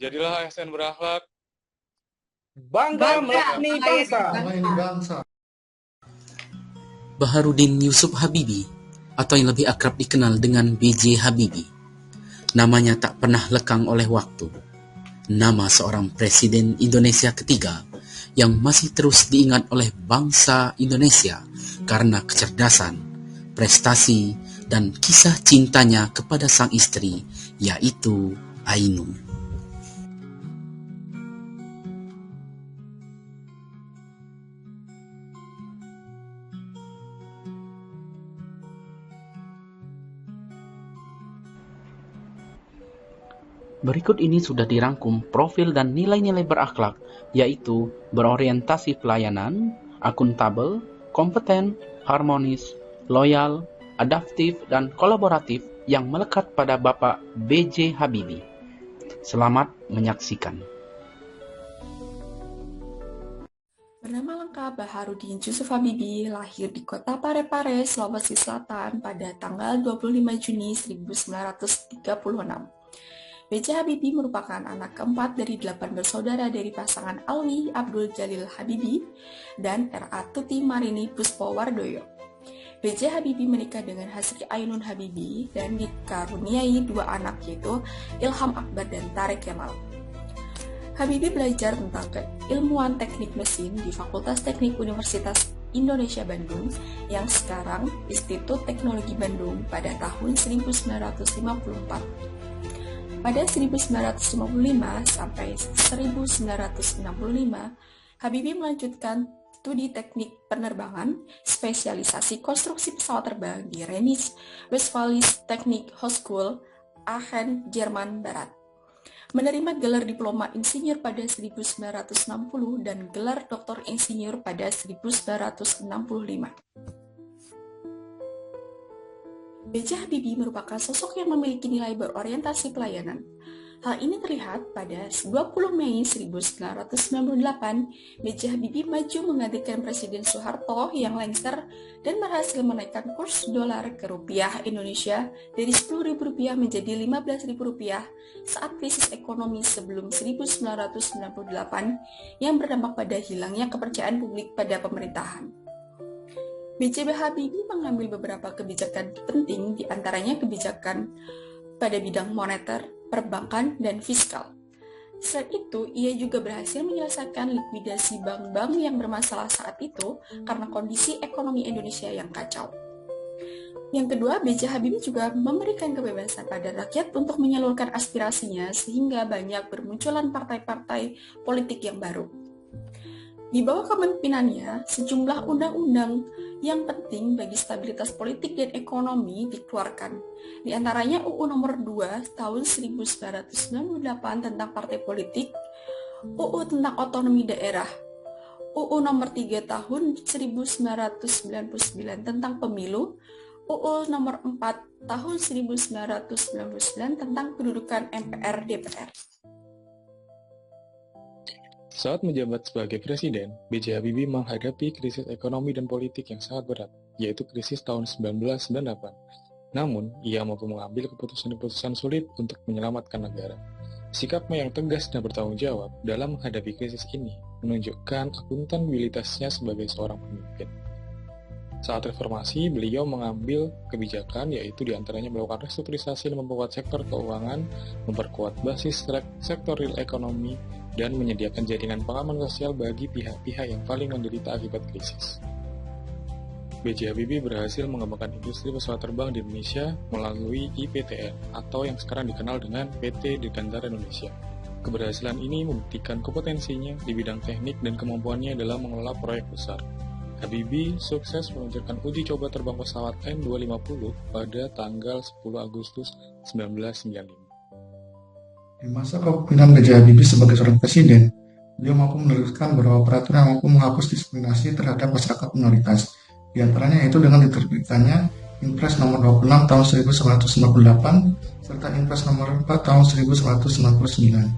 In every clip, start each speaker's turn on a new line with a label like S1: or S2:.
S1: Jadilah ASN berakhlak.
S2: Bangga melayani bangsa.
S3: Baharudin Yusuf Habibie, atau yang lebih akrab dikenal dengan B.J. Habibie. Namanya tak pernah lekang oleh waktu. Nama seorang Presiden Indonesia ketiga yang masih terus diingat oleh bangsa Indonesia karena kecerdasan, prestasi, dan kisah cintanya kepada sang istri, yaitu Ainun. Berikut ini sudah dirangkum profil dan nilai-nilai berakhlak, yaitu berorientasi pelayanan, akuntabel, kompeten, harmonis, loyal, adaptif, dan kolaboratif yang melekat pada Bapak B.J. Habibie. Selamat menyaksikan.
S4: Bernama lengkap Baharudin Yusuf Habibie, lahir di kota Parepare, Sulawesi Selatan pada tanggal 25 Juni 1936. B.J. Habibie merupakan anak keempat dari 8 bersaudara dari pasangan Alwi Abdul Jalil Habibie dan R.A. Tuti Marini Puspowardoyo. B.J. Habibie menikah dengan Hasri Ainun Habibie dan dikaruniai 2 anak, yaitu Ilham Akbar dan Tareq Kemal. Habibie belajar tentang keilmuan teknik mesin di Fakultas Teknik Universitas Indonesia Bandung yang sekarang Institut Teknologi Bandung pada tahun 1954. Pada 1955 sampai 1965, Habibie melanjutkan studi teknik penerbangan, spesialisasi konstruksi pesawat terbang di Rheinisch Westfalisch Technik Hochschule, Aachen, Jerman Barat. Menerima gelar diploma insinyur pada 1960 dan gelar doktor insinyur pada 1965. B.J. Habibie merupakan sosok yang memiliki nilai berorientasi pelayanan. Hal ini terlihat pada 20 Mei 1998, B.J. Habibie maju menggantikan Presiden Soeharto yang lengser dan berhasil menaikkan kurs dolar ke rupiah Indonesia dari Rp10.000 menjadi Rp15.000 saat krisis ekonomi sebelum 1998 yang berdampak pada hilangnya kepercayaan publik pada pemerintahan. B.J. Habibie mengambil beberapa kebijakan penting, diantaranya kebijakan pada bidang moneter, perbankan, dan fiskal. Selain itu, ia juga berhasil menyelesaikan likuidasi bank-bank yang bermasalah saat itu karena kondisi ekonomi Indonesia yang kacau. Yang kedua, B.J. Habibie juga memberikan kebebasan pada rakyat untuk menyalurkan aspirasinya sehingga banyak bermunculan partai-partai politik yang baru. Di bawah kepemimpinannya, sejumlah undang-undang yang penting bagi stabilitas politik dan ekonomi dikeluarkan. Di antaranya UU Nomor 2 Tahun 1998 tentang partai politik, UU tentang otonomi daerah, UU Nomor 3 Tahun 1999 tentang pemilu, UU Nomor 4 Tahun 1999 tentang kedudukan MPR DPR.
S1: Saat menjabat sebagai presiden, B.J. Habibie menghadapi krisis ekonomi dan politik yang sangat berat, yaitu krisis tahun 1998. Namun, ia mampu mengambil keputusan-keputusan sulit untuk menyelamatkan negara. Sikapnya yang tegas dan bertanggung jawab dalam menghadapi krisis ini menunjukkan akuntabilitasnya sebagai seorang pemimpin. Saat reformasi, beliau mengambil kebijakan yaitu diantaranya melakukan restrukturisasi dan memperkuat sektor keuangan, memperkuat basis sektor real ekonomi, dan menyediakan jaringan pengaman sosial bagi pihak-pihak yang paling menderita akibat krisis. B.J. Habibie berhasil mengembangkan industri pesawat terbang di Indonesia melalui IPTN atau yang sekarang dikenal dengan PT Dirgantara Indonesia. Keberhasilan ini membuktikan kompetensinya di bidang teknik dan kemampuannya dalam mengelola proyek besar. Habibie sukses meluncurkan uji coba terbang pesawat N250 pada tanggal 10 Agustus 1995.
S2: Di masa kepemimpinan B.J. Habibie sebagai seorang presiden, beliau mampu menerbitkan beberapa peraturan yang mampu menghapus diskriminasi terhadap masyarakat minoritas. Di antaranya yaitu dengan diterbitkannya Impres nomor 26 tahun 1998 serta Impres nomor 4 tahun 1999.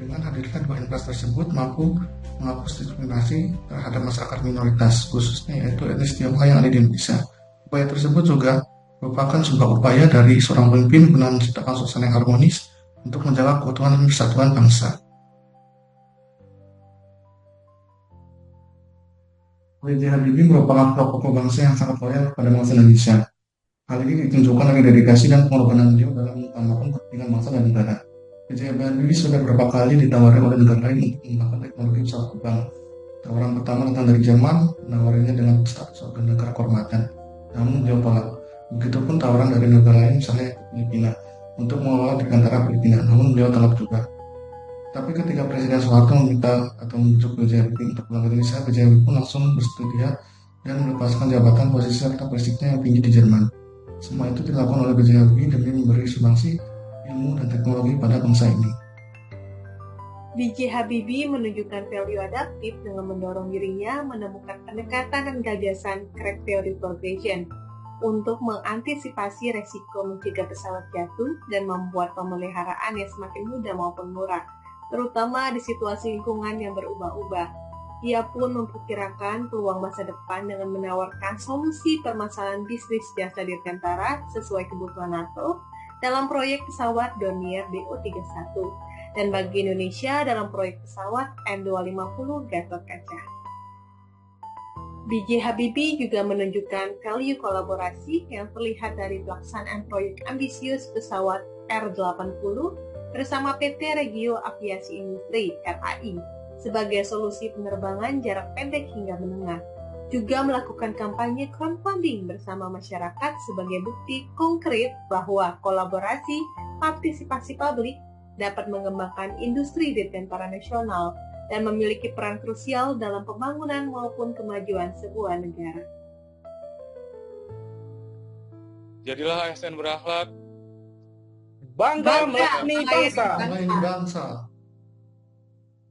S2: Dengan hadirnya dua impres tersebut mampu menghapus diskriminasi terhadap masyarakat minoritas, khususnya yaitu etnis Tionghoa yang ada di Indonesia. Upaya tersebut juga merupakan sebuah upaya dari seorang pemimpin guna menciptakan suasana yang harmonis untuk menjaga keutuhan dan persatuan bangsa. B.J. Habibie merupakan tokoh bangsa yang sangat loyal kepada bangsa Indonesia. Hal ini ditunjukkan dari dedikasi dan pengorbanan beliau dalam mengutamakan kepentingan bangsa dan negara. B.J. Habibie sudah beberapa kali ditawari oleh negara lain untuk mengembangkan teknologi pesawat terbang. Tawaran pertama datang dari Jerman, menawarinya dengan status warga negara kehormatan. Namun beliau tolak. Begitupun tawaran dari negara lain, misalnya Filipina, untuk mengelola Dirgantara Filipina. Namun beliau tolak juga. Tapi ketika Presiden Soeharto meminta atau membujuk B.J. Habibie untuk pulang ke Indonesia, B.J. Habibie pun langsung bersedia dan melepaskan jabatan, posisi serta prestisinya yang tinggi di Jerman. Semua itu dilakukan oleh B.J. Habibie demi memberi sumbangsi ilmu dan teknologi pada bangsa ini.
S5: B.J. Habibie menunjukkan value adaptif dengan mendorong dirinya menemukan pendekatan dan gagasan crack theory progression untuk mengantisipasi resiko mencegah pesawat jatuh dan membuat pemeliharaan yang semakin mudah maupun murah, terutama di situasi lingkungan yang berubah-ubah. Ia pun memperkirakan peluang masa depan dengan menawarkan solusi permasalahan bisnis jasa Dirgantara sesuai kebutuhan NATO dalam proyek pesawat Dornier DO-31 dan bagi Indonesia dalam proyek pesawat N250 Gatot-Kaca. B.J. Habibie juga menunjukkan value kolaborasi yang terlihat dari pelaksanaan proyek ambisius pesawat R80 bersama PT Regio Aviasi Industri (RAI) sebagai solusi penerbangan jarak pendek hingga menengah. Juga melakukan kampanye crowdfunding bersama masyarakat sebagai bukti konkret bahwa kolaborasi partisipasi publik dapat mengembangkan industri dirgantara nasional dan memiliki peran krusial dalam pembangunan maupun kemajuan sebuah negara.
S1: Jadilah ASN berakhlak.
S6: Bangga melayani bangsa.
S2: Melayani bangsa.